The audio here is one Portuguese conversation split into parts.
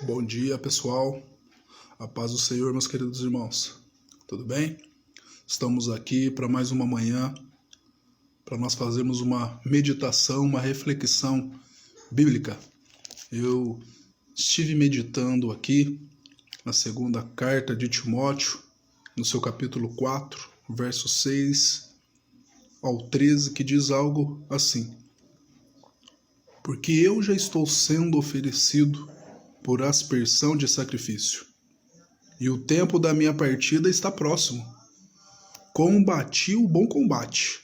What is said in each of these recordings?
Bom dia, pessoal. A paz do Senhor, meus queridos irmãos. Tudo bem? Estamos aqui para mais uma manhã, para nós fazermos uma meditação, uma reflexão bíblica. Eu estive meditando aqui na segunda carta de Timóteo, no seu capítulo 4, verso 6 ao 13, que diz algo assim: porque eu já estou sendo oferecido por aspersão de sacrifício, e o tempo da minha partida está próximo. Combati o bom combate,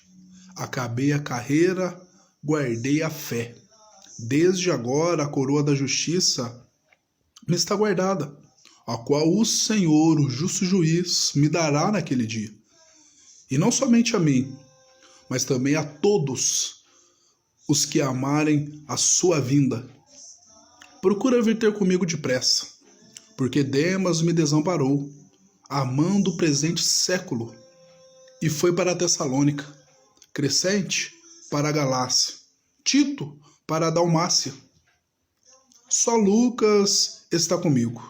acabei a carreira, guardei a fé. Desde agora a coroa da justiça me está guardada, a qual o Senhor, o justo juiz, me dará naquele dia. E não somente a mim, mas também a todos os que amarem a sua vinda. Procura vir ter comigo depressa, porque Demas me desamparou, amando o presente século, e foi para a Tessalônica, Crescente para a Galácia, Tito para a Dalmácia. Só Lucas está comigo.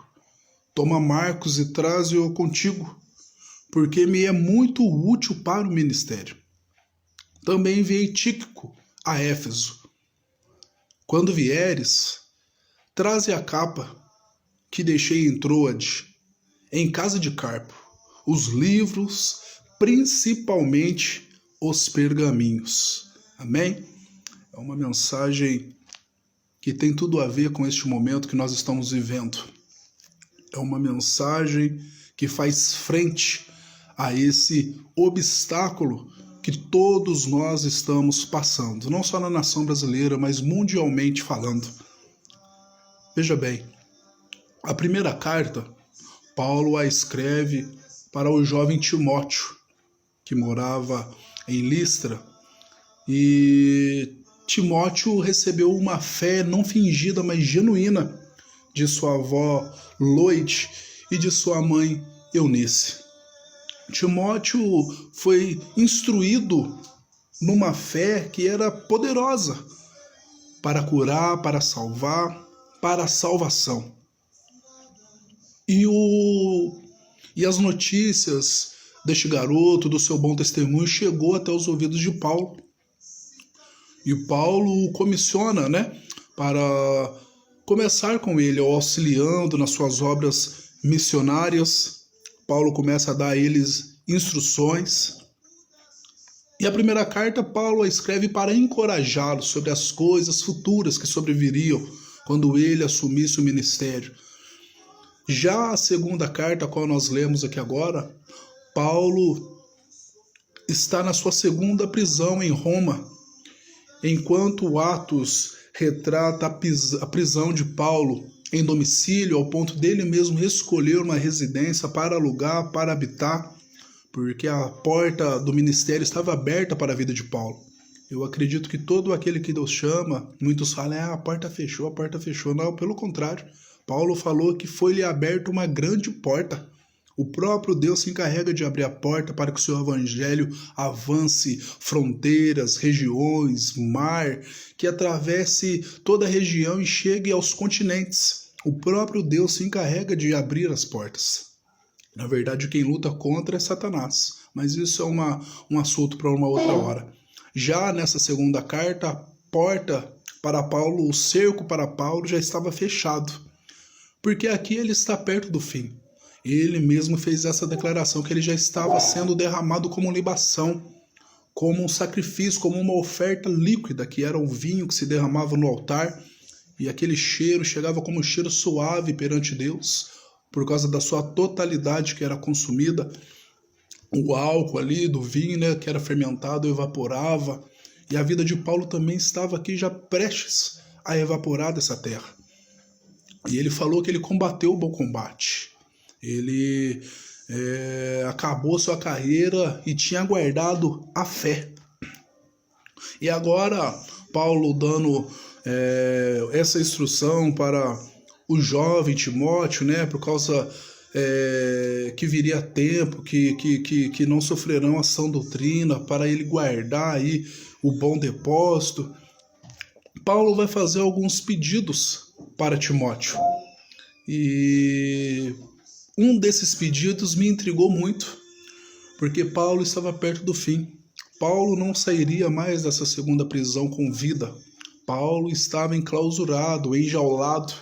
Toma Marcos e traze-o contigo, porque me é muito útil para o ministério. Também enviei Tíquico a Éfeso. Quando vieres, traze a capa que deixei em Troade, em casa de Carpo, os livros, principalmente os pergaminhos. Amém? É uma mensagem que tem tudo a ver com este momento que nós estamos vivendo. É uma mensagem que faz frente a esse obstáculo que todos nós estamos passando, não só na nação brasileira, mas mundialmente falando. Veja bem, a primeira carta, Paulo a escreve para o jovem Timóteo, que morava em Listra, e Timóteo recebeu uma fé não fingida, mas genuína, de sua avó Loide e de sua mãe Eunice. Timóteo foi instruído numa fé que era poderosa para curar, para salvar, para a salvação. E as notícias deste garoto, do seu bom testemunho, chegou até os ouvidos de Paulo. E Paulo o comissiona, para começar com ele, auxiliando nas suas obras missionárias. Paulo começa a dar a eles instruções. E a primeira carta, Paulo a escreve para encorajá-los sobre as coisas futuras que sobreviriam quando ele assumisse o ministério. Já a segunda carta, a qual nós lemos aqui agora, Paulo está na sua segunda prisão em Roma, enquanto Atos retrata a prisão de Paulo em domicílio, ao ponto dele mesmo escolher uma residência para alugar, para habitar, porque a porta do ministério estava aberta para a vida de Paulo. Eu acredito que todo aquele que Deus chama, muitos falam, a porta fechou. Não, pelo contrário. Paulo falou que foi-lhe aberta uma grande porta. O próprio Deus se encarrega de abrir a porta para que o seu evangelho avance fronteiras, regiões, mar, que atravesse toda a região e chegue aos continentes. O próprio Deus se encarrega de abrir as portas. Na verdade, quem luta contra é Satanás, mas isso é um assunto para uma outra hora. Já nessa segunda carta, a porta para Paulo, o cerco para Paulo já estava fechado, porque aqui ele está perto do fim. Ele mesmo fez essa declaração, que ele já estava sendo derramado como libação, como um sacrifício, como uma oferta líquida, que era o vinho que se derramava no altar, e aquele cheiro chegava como um cheiro suave perante Deus, por causa da sua totalidade que era consumida. O álcool ali do vinho, que era fermentado, evaporava, e a vida de Paulo também estava aqui já prestes a evaporar dessa terra. E ele falou que ele combateu o bom combate. Ele acabou sua carreira e tinha guardado a fé. E agora, Paulo dando essa instrução para o jovem Timóteo, por causa que viria tempo, que não sofrerão a sã doutrina, para ele guardar aí o bom depósito. Paulo vai fazer alguns pedidos para Timóteo. E um desses pedidos me intrigou muito, porque Paulo estava perto do fim. Paulo não sairia mais dessa segunda prisão com vida. Paulo estava enclausurado, enjaulado.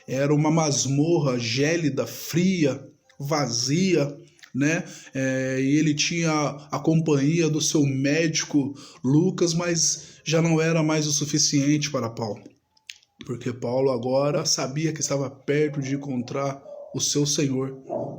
Era uma masmorra gélida, fria, vazia, né? E ele tinha a companhia do seu médico Lucas, mas já não era mais o suficiente para Paulo, porque Paulo agora sabia que estava perto de encontrar o seu Senhor.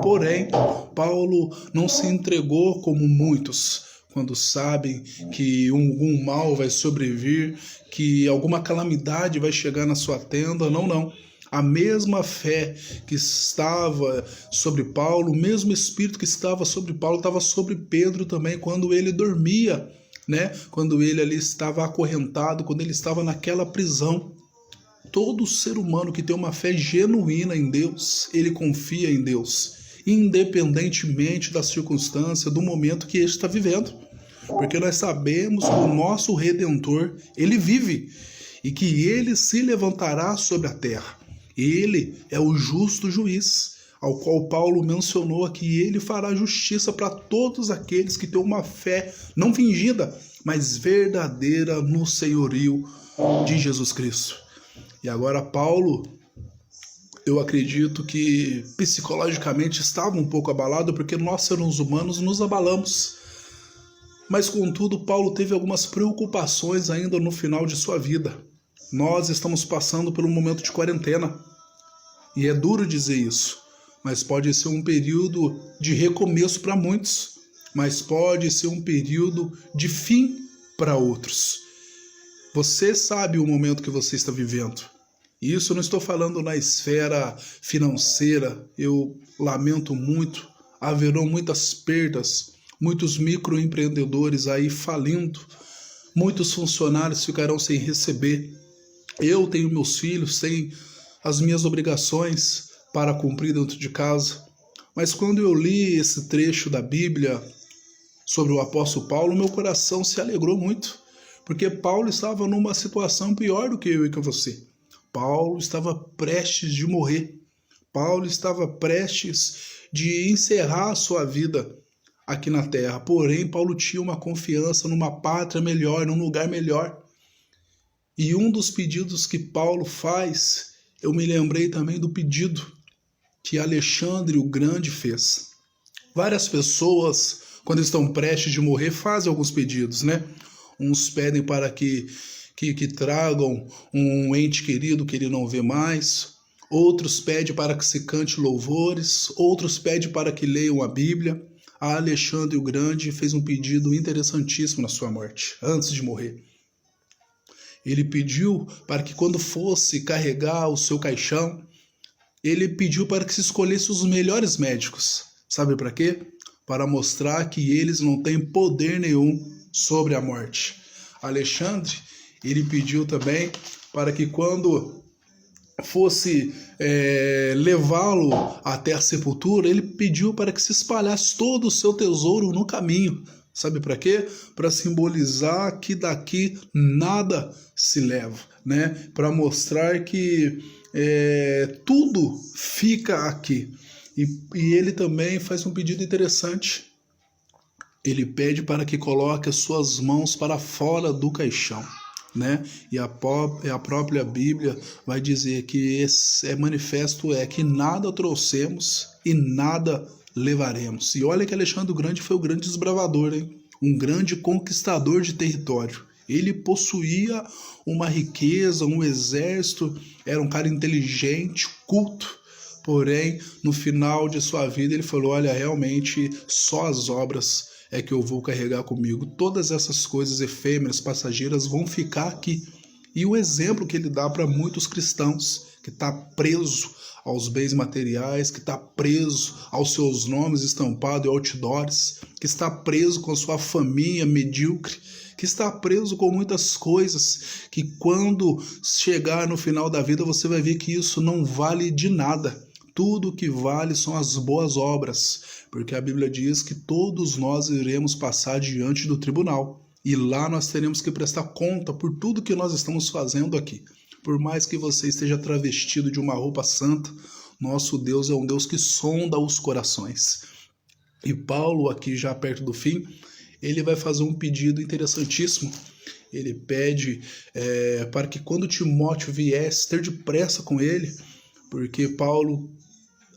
Porém, Paulo não se entregou como muitos, quando sabem que algum mal vai sobrevir, que alguma calamidade vai chegar na sua tenda. Não. A mesma fé que estava sobre Paulo, o mesmo espírito que estava sobre Paulo, estava sobre Pedro também, quando ele dormia, né? Quando ele ali estava acorrentado, quando ele estava naquela prisão. Todo ser humano que tem uma fé genuína em Deus, ele confia em Deus, independentemente da circunstância, do momento que ele está vivendo. Porque nós sabemos que o nosso Redentor, ele vive, e que ele se levantará sobre a terra. Ele é o justo juiz, ao qual Paulo mencionou aqui. Ele fará justiça para todos aqueles que têm uma fé não fingida, mas verdadeira no senhorio de Jesus Cristo. E agora Paulo, eu acredito que psicologicamente estava um pouco abalado, porque nós, seres humanos, nos abalamos. Mas contudo, Paulo teve algumas preocupações ainda no final de sua vida. Nós estamos passando por um momento de quarentena, e é duro dizer isso, mas pode ser um período de recomeço para muitos, mas pode ser um período de fim para outros. Você sabe o momento que você está vivendo. Isso eu não estou falando na esfera financeira. Eu lamento muito. Haverão muitas perdas, muitos microempreendedores aí falindo, muitos funcionários ficarão sem receber. Eu tenho meus filhos, tenho as minhas obrigações para cumprir dentro de casa. Mas quando eu li esse trecho da Bíblia sobre o apóstolo Paulo, meu coração se alegrou muito, porque Paulo estava numa situação pior do que eu e que você. Paulo estava prestes de morrer. Paulo estava prestes de encerrar a sua vida aqui na terra. Porém, Paulo tinha uma confiança numa pátria melhor, num lugar melhor. E um dos pedidos que Paulo faz, eu me lembrei também do pedido que Alexandre o Grande fez. Várias pessoas, quando estão prestes de morrer, fazem alguns pedidos, né? Uns pedem para que tragam um ente querido que ele não vê mais. Outros pedem para que se cante louvores. Outros pedem para que leiam a Bíblia. A Alexandre o Grande fez um pedido interessantíssimo na sua morte, antes de morrer. Ele pediu para que quando fosse carregar o seu caixão, ele pediu para que se escolhesse os melhores médicos. Sabe para quê? Para mostrar que eles não têm poder nenhum sobre a morte. Alexandre, ele pediu também para que quando fosse levá-lo até a sepultura, ele pediu para que se espalhasse todo o seu tesouro no caminho. Sabe para quê? Para simbolizar que daqui nada se leva, né? Para mostrar que tudo fica aqui. E ele também faz um pedido interessante. Ele pede para que coloque as suas mãos para fora do caixão, né? E a própria Bíblia vai dizer que manifesto que nada trouxemos e nada levaremos. E olha que Alexandre o Grande foi o grande desbravador, hein? Um grande conquistador de território. Ele possuía uma riqueza, um exército, era um cara inteligente, culto. Porém, no final de sua vida, ele falou: olha, realmente só as obras é que eu vou carregar comigo. Todas essas coisas efêmeras, passageiras, vão ficar aqui. E o exemplo que ele dá para muitos cristãos, que está preso aos bens materiais, que está preso aos seus nomes estampados em outdoors, que está preso com a sua família medíocre, que está preso com muitas coisas, que quando chegar no final da vida você vai ver que isso não vale de nada. Tudo que vale são as boas obras, porque a Bíblia diz que todos nós iremos passar diante do tribunal, e lá nós teremos que prestar conta por tudo que nós estamos fazendo aqui. Por mais que você esteja travestido de uma roupa santa, Nosso Deus é um Deus que sonda os corações. E Paulo, aqui já perto do fim, ele vai fazer um pedido interessantíssimo. Ele pede para que quando Timóteo viesse, ter depressa com ele, porque Paulo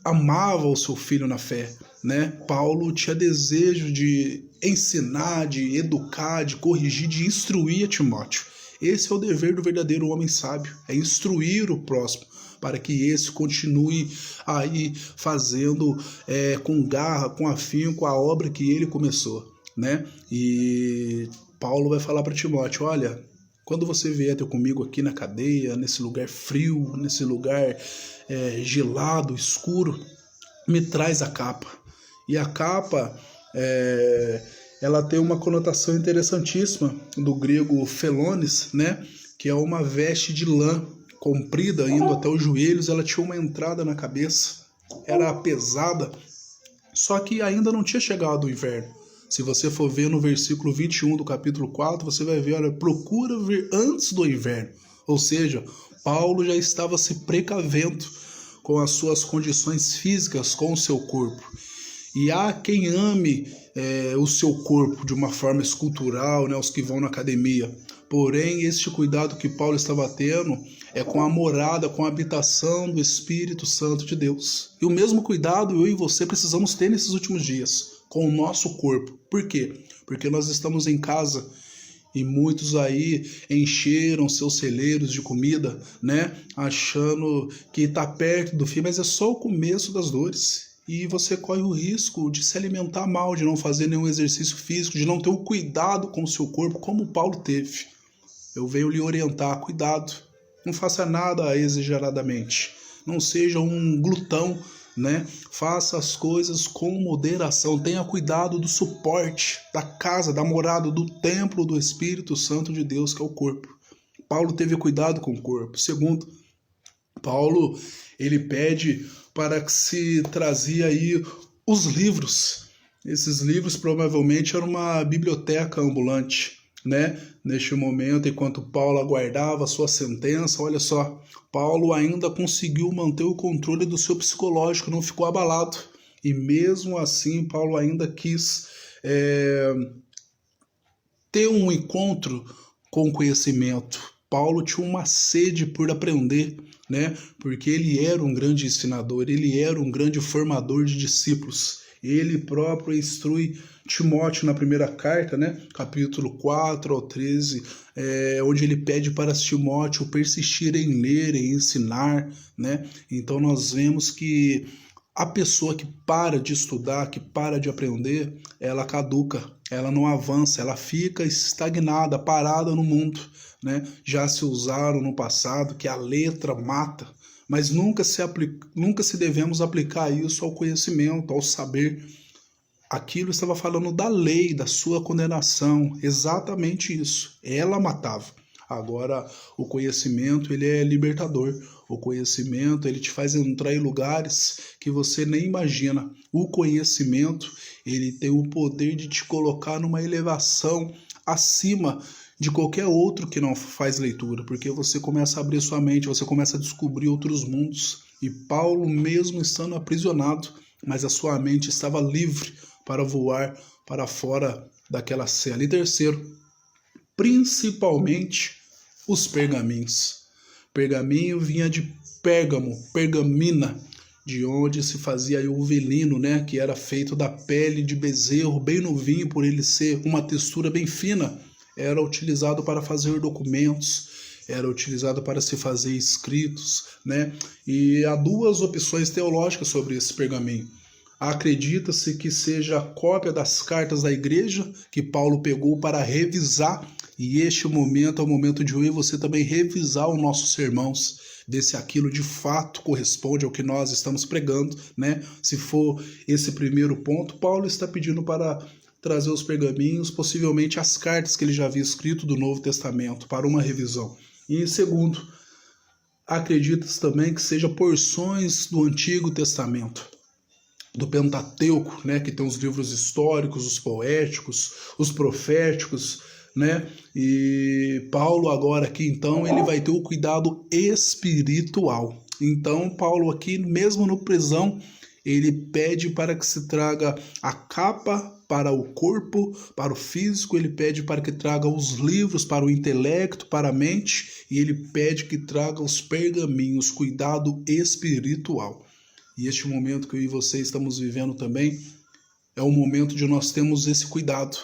amava o seu filho na fé, né? Paulo tinha desejo de ensinar, de educar, de corrigir, de instruir a Timóteo. Esse é o dever do verdadeiro homem sábio, é instruir o próximo, para que esse continue aí fazendo com garra, com afinco, a obra que ele começou, né? E Paulo vai falar para Timóteo, olha, quando você vier ter comigo aqui na cadeia, nesse lugar frio, nesse lugar gelado, escuro, me traz a capa. E a capa, ela tem uma conotação interessantíssima do grego felones, né? Que é uma veste de lã comprida, indo até os joelhos, ela tinha uma entrada na cabeça, era pesada, só que ainda não tinha chegado o inverno. Se você for ver no versículo 21 do capítulo 4, você vai ver, olha, procura vir antes do inverno. Ou seja, Paulo já estava se precavendo com as suas condições físicas, com o seu corpo. E há quem ame o seu corpo de uma forma escultural, né, os que vão na academia. Porém, este cuidado que Paulo estava tendo é com a morada, com a habitação do Espírito Santo de Deus. E o mesmo cuidado eu e você precisamos ter nesses últimos dias, com o nosso corpo. Por quê? Porque nós estamos em casa e muitos aí encheram seus celeiros de comida, né? Achando que está perto do fim, mas é só o começo das dores. E você corre o risco de se alimentar mal, de não fazer nenhum exercício físico, de não ter o cuidado com o seu corpo, como Paulo teve. Eu venho lhe orientar, cuidado, não faça nada exageradamente, não seja um glutão, né? Faça as coisas com moderação, tenha cuidado do suporte da casa, da morada, do templo do Espírito Santo de Deus, que é o corpo. Paulo teve cuidado com o corpo. Segundo, Paulo, ele pede para que se trazia aí os livros. Esses livros provavelmente eram uma biblioteca ambulante, né? Neste momento, enquanto Paulo aguardava a sua sentença, olha só, Paulo ainda conseguiu manter o controle do seu psicológico, não ficou abalado. E mesmo assim, Paulo ainda quis ter um encontro com o conhecimento. Paulo tinha uma sede por aprender, né? Porque ele era um grande ensinador, ele era um grande formador de discípulos. Ele próprio instrui Timóteo na primeira carta, né? Capítulo 4 ao 13, onde ele pede para Timóteo persistir em ler, em ensinar, né? Então nós vemos que a pessoa que para de estudar, que para de aprender, ela caduca, ela não avança, ela fica estagnada, parada no mundo, né? Já se usaram no passado que a letra mata, mas nunca se devemos aplicar isso ao conhecimento, ao saber. Aquilo estava falando da lei, da sua condenação, exatamente isso. Ela matava. Agora, o conhecimento, ele é libertador. O conhecimento, ele te faz entrar em lugares que você nem imagina. O conhecimento, ele tem o poder de te colocar numa elevação acima de qualquer outro que não faz leitura, porque você começa a abrir sua mente, você começa a descobrir outros mundos. E Paulo, mesmo estando aprisionado, mas a sua mente estava livre para voar para fora daquela cela. E terceiro, principalmente os pergaminhos. Pergaminho vinha de Pérgamo, pergamina, de onde se fazia aí o velino, né, que era feito da pele de bezerro, bem novinho, por ele ser uma textura bem fina. Era utilizado para fazer documentos, era utilizado para se fazer escritos, né? E há duas opções teológicas sobre esse pergaminho. Acredita-se que seja a cópia das cartas da igreja que Paulo pegou para revisar, e este momento é o momento de eu e você também revisar os nossos sermãos, ver se aquilo de fato corresponde ao que nós estamos pregando, né? Se for esse primeiro ponto, Paulo está pedindo para trazer os pergaminhos, possivelmente as cartas que ele já havia escrito do Novo Testamento, para uma revisão. E segundo, acredita-se também que seja porções do Antigo Testamento, do Pentateuco, né, que tem os livros históricos, os poéticos, os proféticos, né? E Paulo agora aqui então ele vai ter o cuidado espiritual. Então, Paulo aqui, mesmo no prisão, ele pede para que se traga a capa para o corpo, para o físico, ele pede para que traga os livros para o intelecto, para a mente, e ele pede que traga os pergaminhos, cuidado espiritual. E este momento que eu e você estamos vivendo também é o momento de nós termos esse cuidado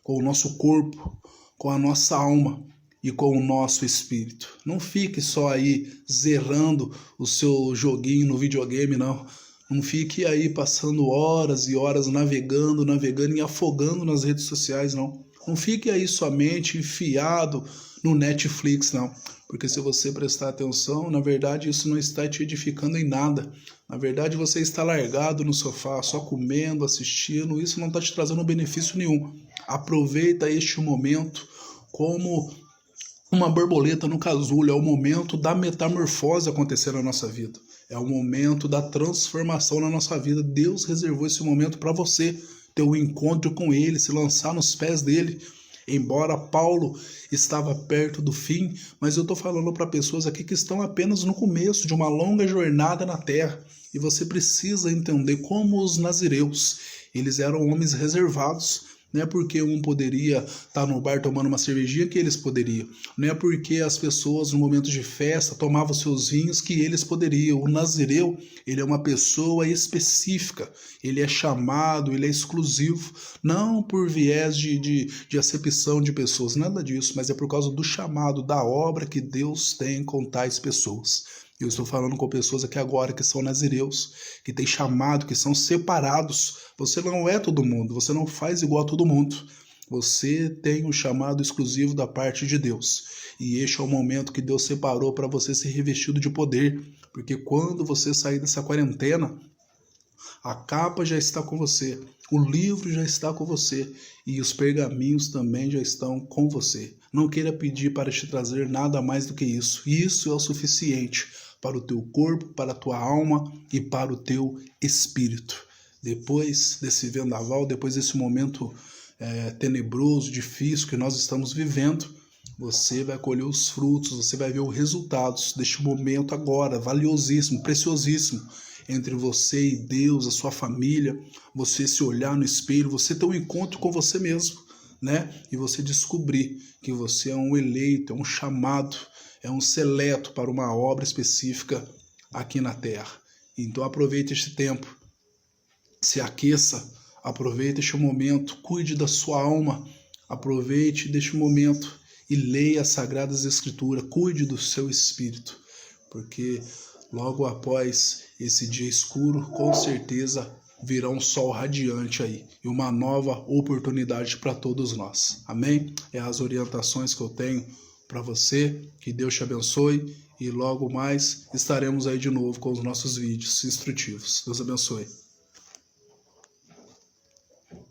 com o nosso corpo, com a nossa alma e com o nosso espírito. Não fique só aí zerando o seu joguinho no videogame, não. Não fique aí passando horas e horas navegando e afogando nas redes sociais, não. Não fique aí somente enfiado no Netflix, não. Porque se você prestar atenção, na verdade isso não está te edificando em nada. Na verdade você está largado no sofá, só comendo, assistindo, isso não está te trazendo benefício nenhum. Aproveita este momento como uma borboleta no casulo, é o momento da metamorfose acontecer na nossa vida. É o momento da transformação na nossa vida. Deus reservou esse momento para você ter um encontro com Ele, se lançar nos pés dele. Embora Paulo estava perto do fim, mas eu estou falando para pessoas aqui que estão apenas no começo de uma longa jornada na terra. E você precisa entender como os nazireus, eles eram homens reservados. Não é porque um poderia estar no bar tomando uma cervejinha que eles poderiam. Não é porque as pessoas no momento de festa tomavam seus vinhos que eles poderiam. O nazireu, ele é uma pessoa específica. Ele é chamado, ele é exclusivo. Não por viés de acepção de pessoas, nada disso. Mas é por causa do chamado, da obra que Deus tem com tais pessoas. Eu estou falando com pessoas aqui agora que são nazireus, que têm chamado, que são separados. Você não é todo mundo, você não faz igual a todo mundo. Você tem um chamado exclusivo da parte de Deus. E este é o momento que Deus separou para você ser revestido de poder. Porque quando você sair dessa quarentena, a capa já está com você, o livro já está com você e os pergaminhos também já estão com você. Não queira pedir para te trazer nada mais do que isso. Isso é o suficiente para o teu corpo, para a tua alma e para o teu espírito. Depois desse vendaval, depois desse momento tenebroso, difícil que nós estamos vivendo, você vai colher os frutos, você vai ver os resultados deste momento agora, valiosíssimo, preciosíssimo, entre você e Deus, a sua família, você se olhar no espelho, você ter um encontro com você mesmo, né? E você descobrir que você é um eleito, é um chamado, é um seleto para uma obra específica aqui na Terra. Então aproveite este tempo, se aqueça, aproveite este momento, cuide da sua alma, aproveite deste momento e leia as Sagradas Escrituras, cuide do seu espírito, porque logo após esse dia escuro, com certeza virá um sol radiante aí e uma nova oportunidade para todos nós. Amém? É as orientações que eu tenho para você, que Deus te abençoe e logo mais estaremos aí de novo com os nossos vídeos instrutivos. Deus abençoe.